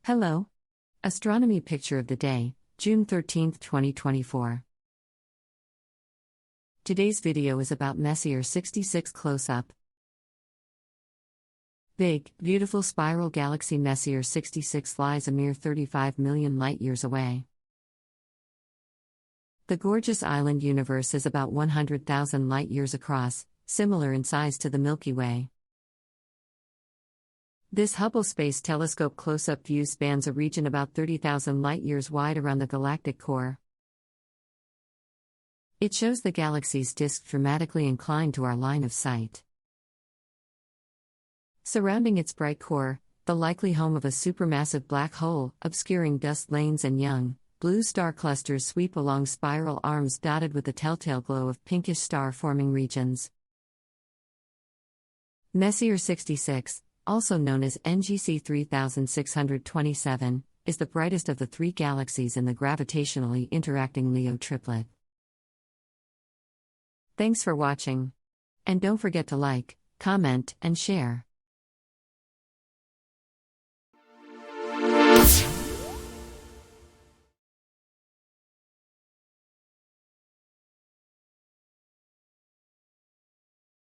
Hello. Astronomy picture of the day, June 13, 2024. Today's video is about Messier 66 close-up. Big, beautiful spiral galaxy Messier 66 lies a mere 35 million light-years away. The gorgeous island universe is about 100,000 light-years across, similar in size to the Milky Way. This Hubble Space Telescope close-up view spans a region about 30,000 light-years wide around the galactic core. It shows the galaxy's disk dramatically inclined to our line of sight. Surrounding its bright core, the likely home of a supermassive black hole, obscuring dust lanes and young, blue star clusters sweep along spiral arms dotted with the telltale glow of pinkish star-forming regions. Messier 66, also known as NGC 3627, is the brightest of the three galaxies in the gravitationally interacting Leo Triplet. Thanks for watching. And don't forget to like, comment, and share.